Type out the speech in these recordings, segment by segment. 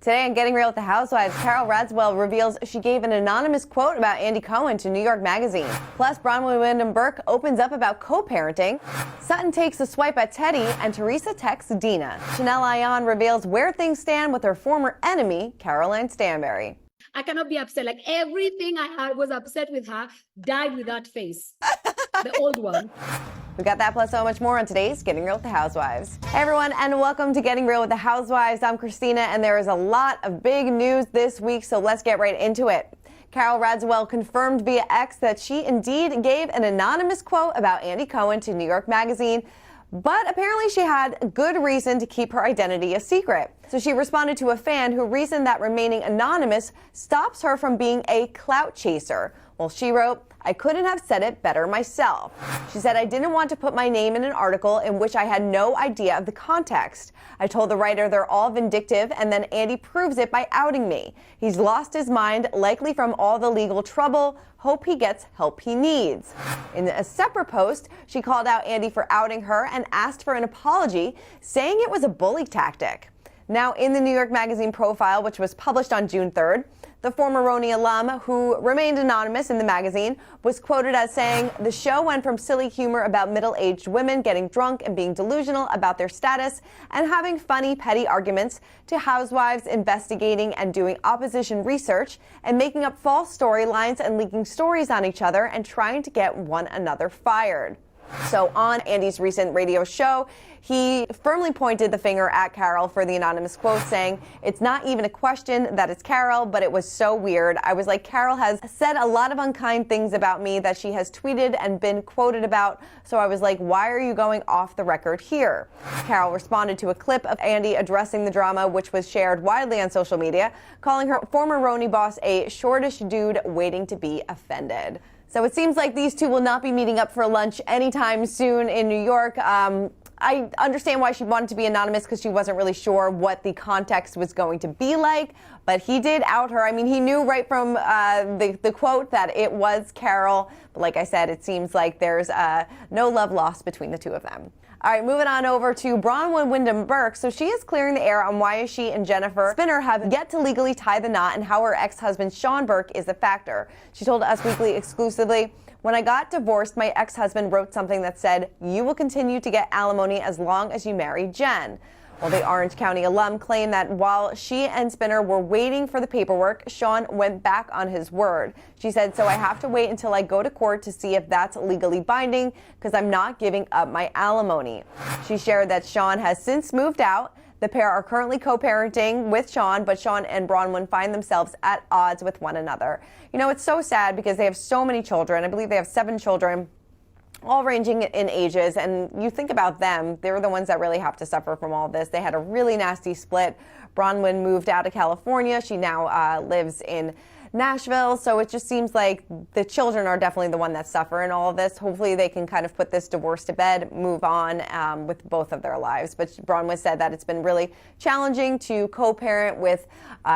Today on Getting Real with the Housewives, Radziwill reveals she gave an anonymous quote about Andy Cohen to New York Magazine. Plus, Braunwyn opens up about co-parenting. Sutton takes a swipe at Teddy, and Teresa texts Dina. Chanel Ayan reveals where things stand with her former enemy, Stanbury. I cannot be upset. Like everything I was upset with her died with that face. The old one. We got that plus so much more on today's Getting Real with the Housewives. Hey everyone, and welcome to Getting Real with the Housewives. I'm Christina, and there is a lot of big news this week, so let's get right into it. Radziwill confirmed via X that she indeed gave an anonymous quote about Andy Cohen to New York Magazine, but apparently she had good reason to keep her identity a secret. So she responded to a fan who reasoned that remaining anonymous stops her from being a clout chaser. Well, she wrote, "I couldn't have said it better myself." She said, "I didn't want to put my name in an article in which I had no idea of the context. I told the writer they're all vindictive, and then Andy proves it by outing me. He's lost his mind, likely from all the legal trouble. Hope he gets help he needs." In a separate post, she called out Andy for outing her and asked for an apology, saying it was a bully tactic. Now, in the New York Magazine profile, which was published on June 3rd, the former RHONY alum, who remained anonymous in the magazine, was quoted as saying, "The show went from silly humor about middle-aged women getting drunk and being delusional about their status and having funny, petty arguments to housewives investigating and doing opposition research and making up false storylines and leaking stories on each other and trying to get one another fired." So on Andy's recent radio show, he firmly pointed the finger at Carol for the anonymous quote, saying, "It's not even a question that it's Carol, but it was so weird. I was like, Carol has said a lot of unkind things about me that she has tweeted and been quoted about. So I was like, why are you going off the record here?" Carol responded to a clip of Andy addressing the drama, which was shared widely on social media, calling her former RHONY boss a shortish dude waiting to be offended. So it seems like these two will not be meeting up for lunch anytime soon in New York. I understand why she wanted to be anonymous, because she wasn't really sure what the context was going to be like, but he did out her. I mean, he knew right from the quote that it was Carol, but like I said, it seems like there's no love lost between the two of them. All right, moving on over to Braunwyn. So she is clearing the air on why she and Jennifer Spinner have yet to legally tie the knot and how her ex-husband Sean Burke is a factor. She told Us Weekly exclusively, "When I got divorced, my ex-husband wrote something that said, 'You will continue to get alimony as long as you marry Jen.'" Well, the Orange County alum claimed that while she and Spinner were waiting for the paperwork, Sean went back on his word. She said, "So I have to wait until I go to court to see if that's legally binding, because I'm not giving up my alimony." She shared that Sean has since moved out. The pair are currently co-parenting with Sean, but Sean and Braunwyn find themselves at odds with one another. You know, it's so sad because they have so many children. I believe they have 7 children, all ranging in ages, and you think about them, they're the ones that really have to suffer from all this. They had a really nasty split. Braunwyn moved out of California. She now lives in Nashville, so it just seems like the children are definitely the one that suffer in all of this. Hopefully they can kind of put this divorce to bed, move on with both of their lives. But Braunwyn said that it's been really challenging to co-parent with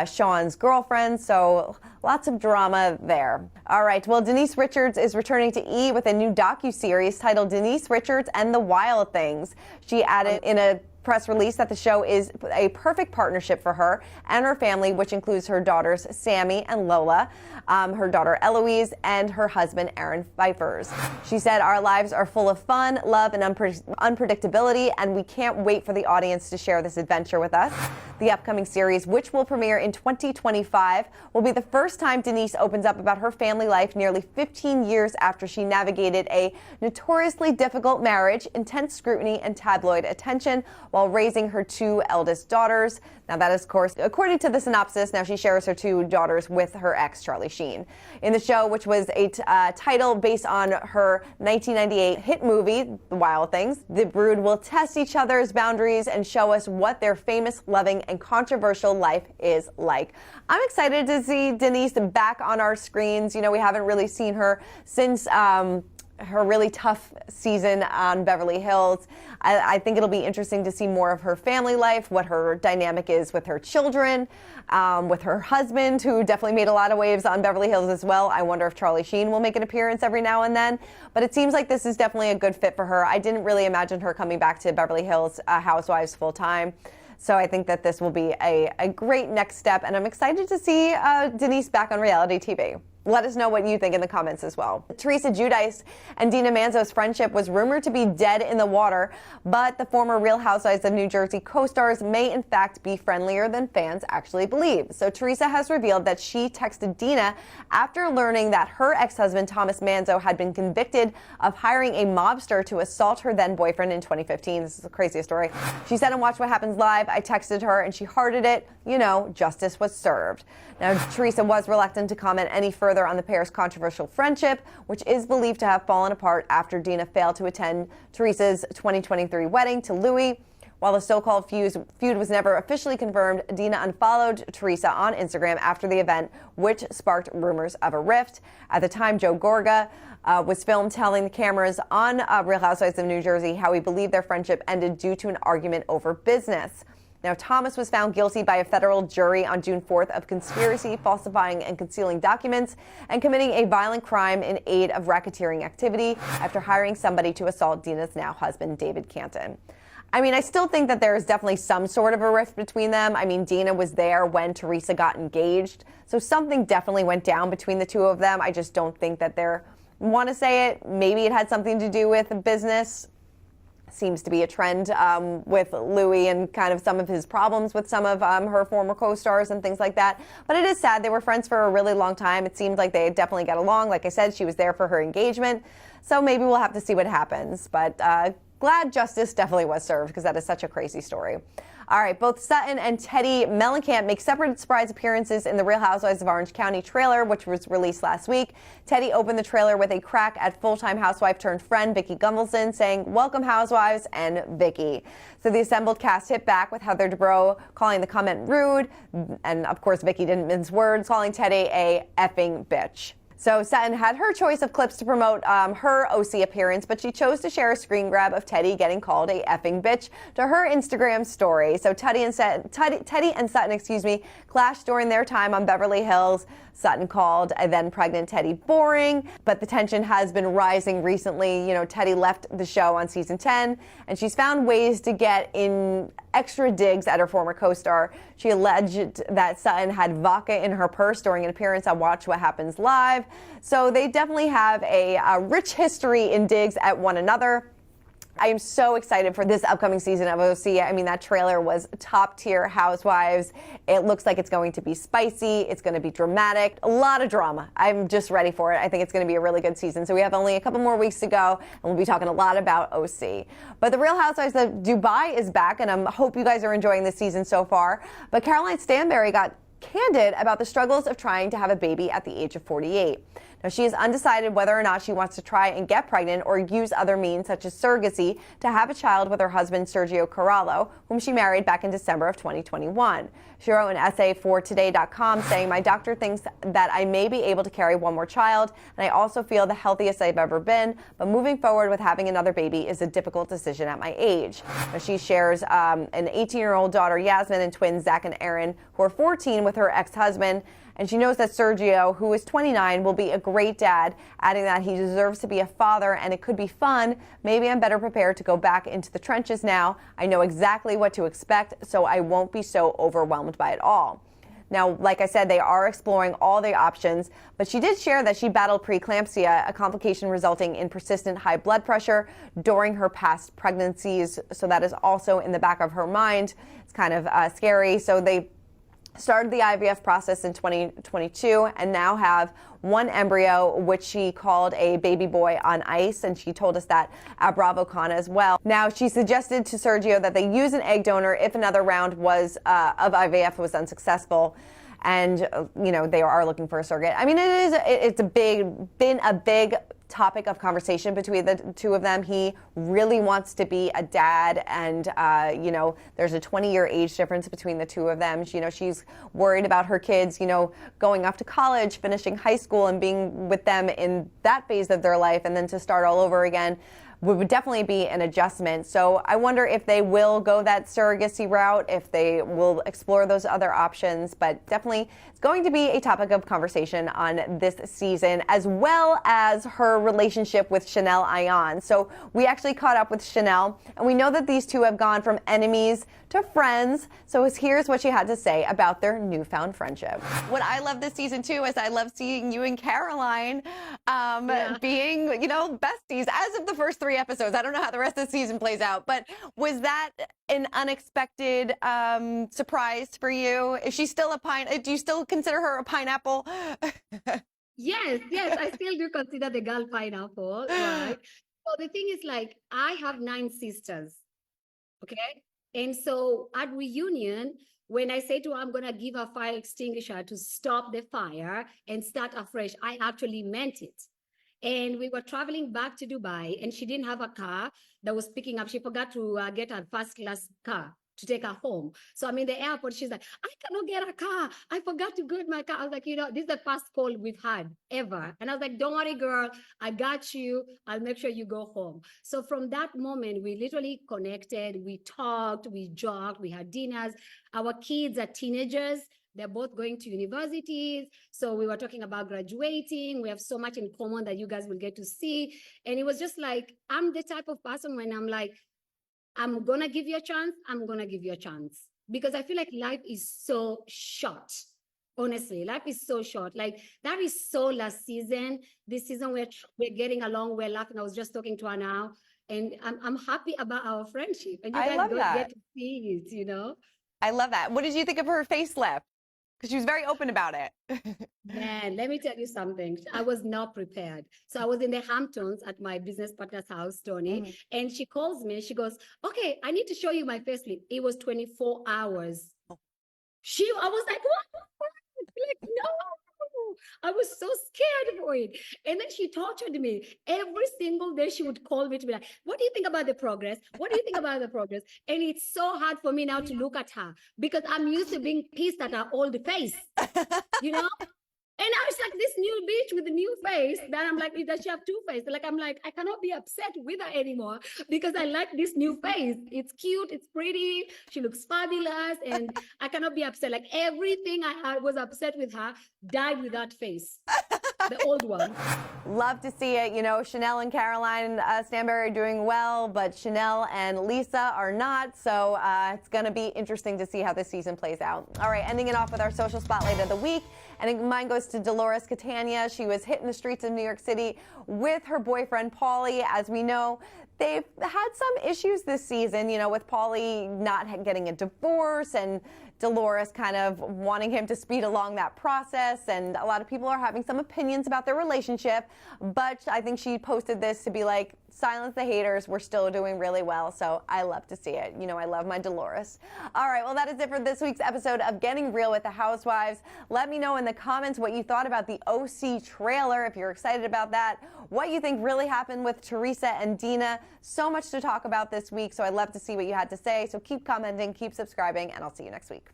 Sean's girlfriend, so lots of drama there. All right, well, Denise Richards is returning to E! With a new docu-series titled Denise Richards and the Wild Things. She added in a press release that the show is a perfect partnership for her and her family, which includes her daughters Sammy and Lola, her daughter Eloise, and her husband Aaron Pfeifers. She said, "Our lives are full of fun, love, and unpredictability, and we can't wait for the audience to share this adventure with us." The upcoming series, which will premiere in 2025, will be the first time Denise opens up about her family life nearly 15 years after she navigated a notoriously difficult marriage, intense scrutiny, and tabloid attention while raising her 2 eldest daughters. Now, that is, of course, according to the synopsis. Now, she shares her 2 daughters with her ex, Charlie Sheen. In the show, which was a title based on her 1998 hit movie, The Wild Things, the brood will test each other's boundaries and show us what their famous, loving, and controversial life is like. I'm excited to see Denise back on our screens. You know, we haven't really seen her since her really tough season on Beverly Hills. I think it'll be interesting to see more of her family life, what her dynamic is with her children, with her husband, who definitely made a lot of waves on Beverly Hills as well. I wonder if Charlie Sheen will make an appearance every now and then. But it seems like this is definitely a good fit for her. I didn't really imagine her coming back to Beverly Hills Housewives full time. So I think that this will be a great next step, and I'm excited to see Denise back on reality TV. Let us know what you think in the comments as well. Teresa Giudice and Dina Manzo's friendship was rumored to be dead in the water, but the former Real Housewives of New Jersey co-stars may in fact be friendlier than fans actually believe. So Teresa has revealed that she texted Dina after learning that her ex-husband Thomas Manzo had been convicted of hiring a mobster to assault her then boyfriend in 2015. This is the craziest story. She said on Watch What Happens Live, "I texted her and she hearted it. You know, justice was served." Now, Teresa was reluctant to comment any further on the pair's controversial friendship, which is believed to have fallen apart after Dina failed to attend Teresa's 2023 wedding to Louis. While the so-called feud was never officially confirmed, Dina unfollowed Teresa on Instagram after the event, which sparked rumors of a rift. At the time, Joe Gorga was filmed telling the cameras on Real Housewives of New Jersey how he believed their friendship ended due to an argument over business. Now, Thomas was found guilty by a federal jury on June 4th of conspiracy, falsifying and concealing documents, and committing a violent crime in aid of racketeering activity after hiring somebody to assault Dina's now husband, David Canton. I mean, I still think that there is definitely some sort of a rift between them. I mean, Dina was there when Teresa got engaged, so something definitely went down between the two of them. I just don't think that they're, want to say it, maybe it had something to do with business. Seems to be a trend with Louis and kind of some of his problems with some of her former co-stars and things like that. But it is sad. They were friends for a really long time. It seemed like they definitely got along. Like I said, she was there for her engagement. So maybe we'll have to see what happens. But glad justice definitely was served, because that is such a crazy story. All right, both Sutton and Teddy Mellencamp make separate surprise appearances in the Real Housewives of Orange County trailer, which was released last week. Teddy opened the trailer with a crack at full-time housewife turned friend Vicki Gunvalson, saying, "Welcome, Housewives," and Vicki. So the assembled cast hit back with Heather Dubrow calling the comment rude, and of course Vicki didn't mince words, calling Teddy a effing bitch. So Sutton had her choice of clips to promote her OC appearance, but she chose to share a screen grab of Teddy getting called a effing bitch to her Instagram story. So Teddy and Sutton, clashed during their time on Beverly Hills. Sutton called a then pregnant Teddy boring, but the tension has been rising recently. You know, Teddy left the show on season 10, and she's found ways to get in extra digs at her former co-star. She alleged that Sutton had vodka in her purse during an appearance on Watch What Happens Live. So they definitely have a rich history in digs at one another. I am so excited for this upcoming season of OC. I mean, that trailer was top tier Housewives. It looks like it's going to be spicy. It's going to be dramatic. A lot of drama. I'm just ready for it. I think it's going to be a really good season. So we have only a couple more weeks to go, and we'll be talking a lot about OC. But the Real Housewives of Dubai is back, and I hope you guys are enjoying this season so far. But Caroline Stanbury got candid about the struggles of trying to have a baby at the age of 48. Now, she is undecided whether or not she wants to try and get pregnant or use other means such as surrogacy to have a child with her husband, Sergio Corallo, whom she married back in December of 2021. She wrote an essay for Today.com saying, "My doctor thinks that I may be able to carry one more child, and I also feel the healthiest I've ever been, but moving forward with having another baby is a difficult decision at my age." Now, she shares an 18-year-old daughter, Yasmin, and twins, Zach and Aaron, who are 14, with her ex-husband. And she knows that Sergio, who is 29, will be a great dad, adding that he deserves to be a father and it could be fun. "Maybe I'm better prepared to go back into the trenches now. I know exactly what to expect, so I won't be so overwhelmed by it all." Now, like I said, they are exploring all the options, but she did share that she battled preeclampsia, a complication resulting in persistent high blood pressure during her past pregnancies. So that is also in the back of her mind. It's kind of scary. So they started the IVF process in 2022 and now have one embryo, which she called a baby boy on ice, and she told us that at BravoCon as well. Now, she suggested to Sergio that they use an egg donor if another round of IVF was unsuccessful, and you know, they are looking for a surrogate. I mean, it's been a big topic of conversation between the two of them. He really wants to be a dad, and you know, there's a 20-year age difference between the two of them. You know, she's worried about her kids, you know, going off to college, finishing high school, and being with them in that phase of their life, and then to start all over again. would definitely be an adjustment. So I wonder if they will go that surrogacy route, if they will explore those other options, but definitely it's going to be a topic of conversation on this season, as well as her relationship with Chanel Ayan. So we actually caught up with Chanel, and we know that these two have gone from enemies to friends. So here's what she had to say about their newfound friendship. What I love this season too is I love seeing you and Caroline being, besties as of the first 3 episodes. I don't know how the rest of the season plays out, but was that an unexpected surprise for you? Is she still do you still consider her a pineapple? Yes, I still do consider the girl pineapple, right? So the thing is, like, I have 9 sisters, okay? And so at reunion, when I say to her, I'm going to give her fire extinguisher to stop the fire and start afresh, I actually meant it. And we were traveling back to Dubai, and she didn't have a car that was picking up. She forgot to get her first class car to take her home. So I'm in the airport. She's like, I cannot get a car. I forgot to get my car. I was like, this is the first call we've had ever. And I was like, don't worry, girl. I got you. I'll make sure you go home. So from that moment, we literally connected. We talked, we joked, we had dinners. Our kids are teenagers. They're both going to universities. So we were talking about graduating. We have so much in common that you guys will get to see. And it was just like, I'm the type of person when I'm like, I'm going to give you a chance. I'm going to give you a chance. Because I feel like life is so short. Honestly, life is so short. Like, that is so last season. This season, we're getting along. We're laughing. I was just talking to her now. And I'm happy about our friendship. And you guys don't get to see it, I love that. What did you think of her facelift? Because she was very open about it. Man, let me tell you something. I was not prepared. So I was in the Hamptons at my business partner's house, Tony, and she calls me. She goes, okay, I need to show you my facelift. It was 24 hours. I was like, what? Like, no. I was so scared for it. And then she tortured me. Every single day she would call me to be like, what do you think about the progress? What do you think about the progress? And it's so hard for me now to look at her because I'm used to being pissed at her old face, And now it's like this new bitch with a new face that I'm like, does she have 2 faces? Like, I'm like, I cannot be upset with her anymore because I like this new face. It's cute. It's pretty. She looks fabulous. And I cannot be upset. Like, everything I was upset with her died with that face. The old one. Love to see it. Chanel and Caroline Stanbury are doing well, but Chanel and Lisa are not. So it's going to be interesting to see how this season plays out. All right, ending it off with our social spotlight of the week. And mine goes to Dolores Catania. She was hitting the streets of New York City with her boyfriend, Paulie. As we know, they've had some issues this season, with Paulie not getting a divorce and Dolores kind of wanting him to speed along that process. And a lot of people are having some opinions about their relationship. But I think she posted this to be like, silence the haters. We're still doing really well. So I love to see it. I love my Dolores. All right. Well, that is it for this week's episode of Getting Real with the Housewives. Let me know in the comments what you thought about the OC trailer, if you're excited about that, what you think really happened with Teresa and Dina. So much to talk about this week. So I'd love to see what you had to say. So keep commenting, keep subscribing, and I'll see you next week.